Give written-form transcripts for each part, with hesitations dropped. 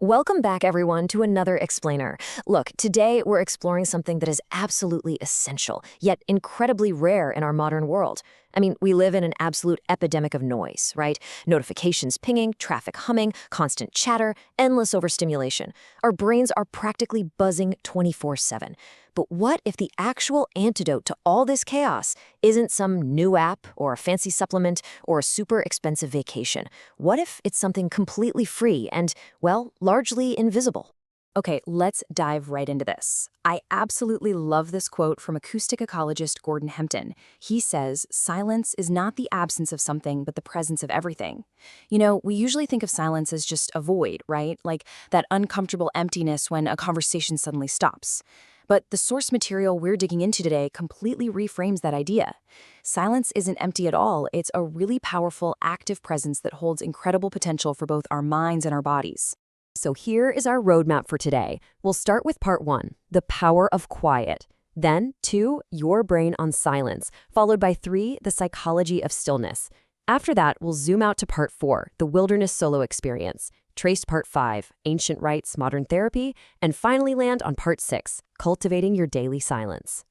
Welcome back, everyone, to another explainer. Look, today we're exploring something that is absolutely essential, yet incredibly rare in our modern world. I mean, we live in an absolute epidemic of noise, right? Notifications pinging, traffic humming, constant chatter, endless overstimulation. Our brains are practically buzzing 24/7. But what if the actual antidote to all this chaos isn't some new app or a fancy supplement or a super expensive vacation? What if it's something completely free and, well, largely invisible? Okay, let's dive right into this. I absolutely love this quote from acoustic ecologist Gordon Hempton. He says, "Silence is not the absence of something, but the presence of everything." We usually think of silence as just a void, right? Like that uncomfortable emptiness when a conversation suddenly stops. But the source material we're digging into today completely reframes that idea. Silence isn't empty at all. It's a really powerful, active presence that holds incredible potential for both our minds and our bodies. So here is our roadmap for today. We'll start with part 1, the power of quiet. Then 2, your brain on silence, followed by 3, the psychology of stillness. After that, we'll zoom out to part 4, the wilderness solo experience, trace part 5, ancient rites, modern therapy, and finally land on part 6, cultivating your daily silence.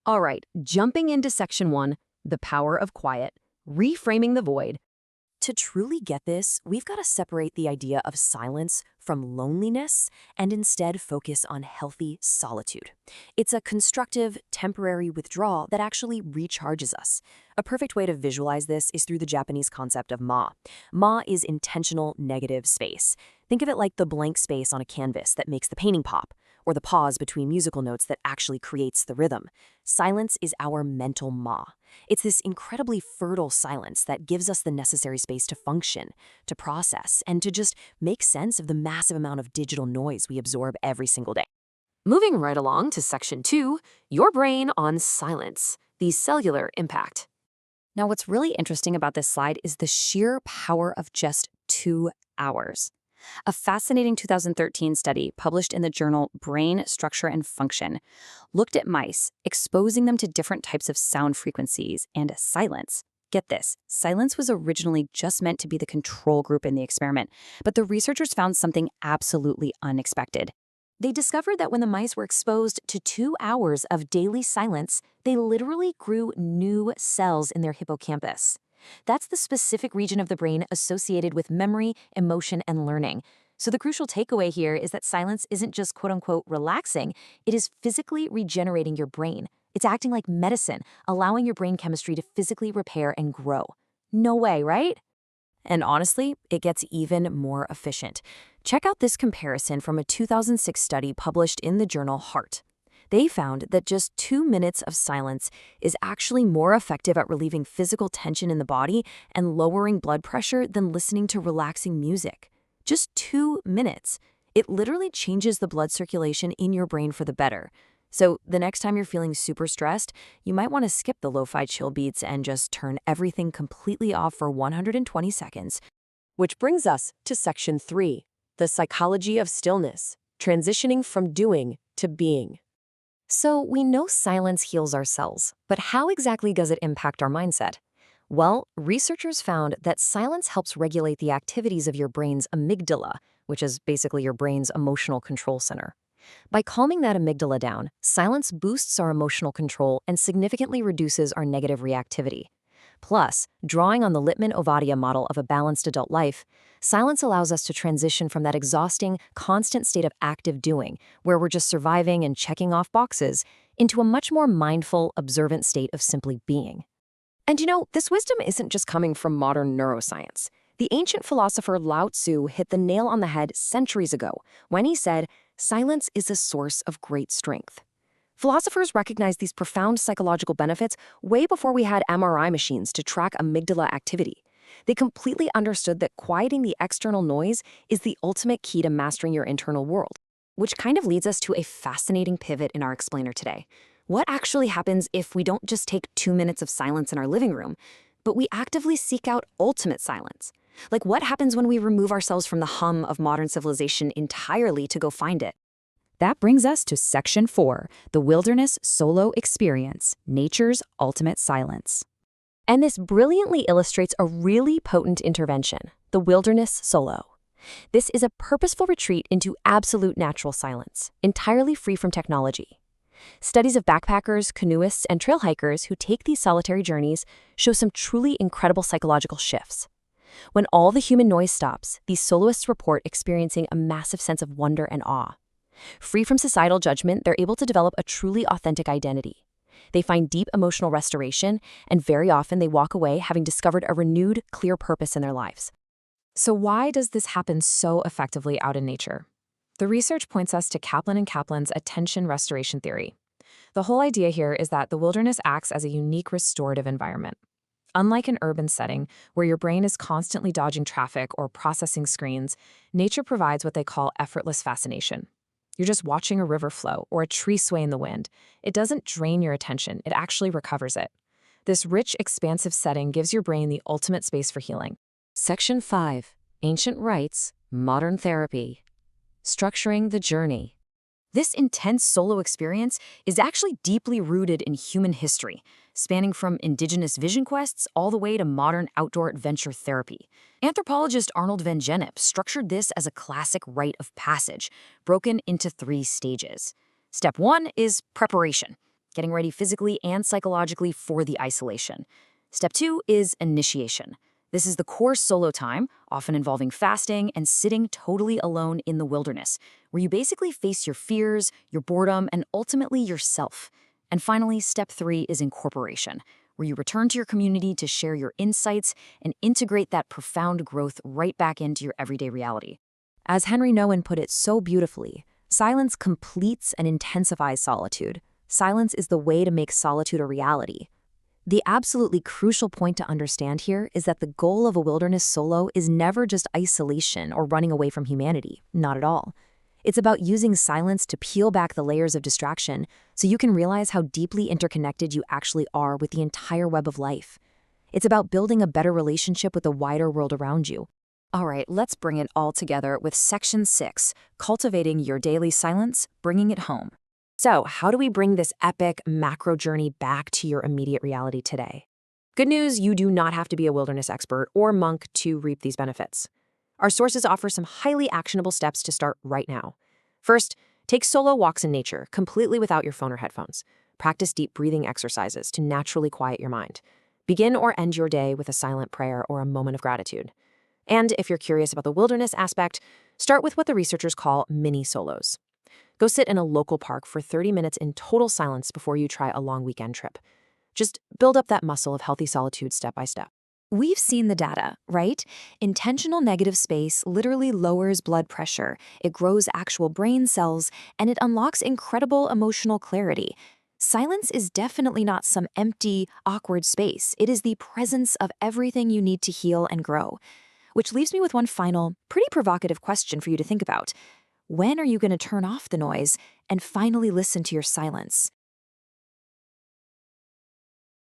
All right, jumping into section 1, the power of quiet, reframing the void. To truly get this, we've got to separate the idea of silence from loneliness and instead focus on healthy solitude. It's a constructive, temporary withdrawal that actually recharges us. A perfect way to visualize this is through the Japanese concept of ma. Ma is intentional negative space. Think of it like the blank space on a canvas that makes the painting pop, or the pause between musical notes that actually creates the rhythm. Silence is our mental ma. It's this incredibly fertile silence that gives us the necessary space to function, to process, and to just make sense of the massive amount of digital noise we absorb every single day. Moving right along to section 2, your brain on silence, the cellular impact. Now, what's really interesting about this slide is the sheer power of just 2 hours. A fascinating 2013 study published in the journal Brain Structure and Function looked at mice, exposing them to different types of sound frequencies and silence. Get this, silence was originally just meant to be the control group in the experiment, but the researchers found something absolutely unexpected. They discovered that when the mice were exposed to 2 hours of daily silence, they literally grew new cells in their hippocampus. That's the specific region of the brain associated with memory, emotion, and learning. So the crucial takeaway here is that silence isn't just quote-unquote relaxing, it is physically regenerating your brain. It's acting like medicine, allowing your brain chemistry to physically repair and grow. No way, right? And honestly, it gets even more efficient. Check out this comparison from a 2006 study published in the journal Heart. They found that just 2 minutes of silence is actually more effective at relieving physical tension in the body and lowering blood pressure than listening to relaxing music. Just 2 minutes. It literally changes the blood circulation in your brain for the better. So the next time you're feeling super stressed, you might want to skip the lo-fi chill beats and just turn everything completely off for 120 seconds. Which brings us to section 3, the psychology of stillness, transitioning from doing to being. So we know silence heals our cells, but how exactly does it impact our mindset? Well, researchers found that silence helps regulate the activities of your brain's amygdala, which is basically your brain's emotional control center. By calming that amygdala down, silence boosts our emotional control and significantly reduces our negative reactivity. Plus, drawing on the Lippmann-Ovadia model of a balanced adult life, silence allows us to transition from that exhausting, constant state of active doing, where we're just surviving and checking off boxes, into a much more mindful, observant state of simply being. And this wisdom isn't just coming from modern neuroscience. The ancient philosopher Lao Tzu hit the nail on the head centuries ago when he said, "Silence is a source of great strength." Philosophers recognized these profound psychological benefits way before we had MRI machines to track amygdala activity. They completely understood that quieting the external noise is the ultimate key to mastering your internal world. Which kind of leads us to a fascinating pivot in our explainer today. What actually happens if we don't just take 2 minutes of silence in our living room, but we actively seek out ultimate silence? Like what happens when we remove ourselves from the hum of modern civilization entirely to go find it? That brings us to section 4, the wilderness solo experience, nature's ultimate silence. And this brilliantly illustrates a really potent intervention, the wilderness solo. This is a purposeful retreat into absolute natural silence, entirely free from technology. Studies of backpackers, canoeists, and trail hikers who take these solitary journeys show some truly incredible psychological shifts. When all the human noise stops, these soloists report experiencing a massive sense of wonder and awe. Free from societal judgment, they're able to develop a truly authentic identity. They find deep emotional restoration, and very often they walk away having discovered a renewed, clear purpose in their lives. So why does this happen so effectively out in nature? The research points us to Kaplan and Kaplan's attention restoration theory. The whole idea here is that the wilderness acts as a unique restorative environment. Unlike an urban setting, where your brain is constantly dodging traffic or processing screens, nature provides what they call effortless fascination. You're just watching a river flow or a tree sway in the wind. It doesn't drain your attention, it actually recovers it. This rich, expansive setting gives your brain the ultimate space for healing. Section 5. Ancient Rites, Modern Therapy. Structuring the Journey. This intense solo experience is actually deeply rooted in human history, spanning from indigenous vision quests all the way to modern outdoor adventure therapy. Anthropologist Arnold van Gennep structured this as a classic rite of passage, broken into 3 stages. Step 1 is preparation, getting ready physically and psychologically for the isolation. Step 2 is initiation. This is the core solo time, often involving fasting and sitting totally alone in the wilderness, where you basically face your fears, your boredom, and ultimately yourself. And finally, step 3 is incorporation, where you return to your community to share your insights and integrate that profound growth right back into your everyday reality. As Henry Nouwen put it so beautifully, silence completes and intensifies solitude. Silence is the way to make solitude a reality. The absolutely crucial point to understand here is that the goal of a wilderness solo is never just isolation or running away from humanity. Not at all. It's about using silence to peel back the layers of distraction so you can realize how deeply interconnected you actually are with the entire web of life. It's about building a better relationship with the wider world around you. All right, let's bring it all together with Section 6, Cultivating Your Daily Silence, Bringing It Home. So, how do we bring this epic macro journey back to your immediate reality today? Good news, you do not have to be a wilderness expert or monk to reap these benefits. Our sources offer some highly actionable steps to start right now. First, take solo walks in nature, completely without your phone or headphones. Practice deep breathing exercises to naturally quiet your mind. Begin or end your day with a silent prayer or a moment of gratitude. And if you're curious about the wilderness aspect, start with what the researchers call mini solos. Go sit in a local park for 30 minutes in total silence before you try a long weekend trip. Just build up that muscle of healthy solitude step by step. We've seen the data, right? Intentional negative space literally lowers blood pressure, it grows actual brain cells, and it unlocks incredible emotional clarity. Silence is definitely not some empty, awkward space. It is the presence of everything you need to heal and grow. Which leaves me with one final, pretty provocative question for you to think about. When are you going to turn off the noise and finally listen to your silence?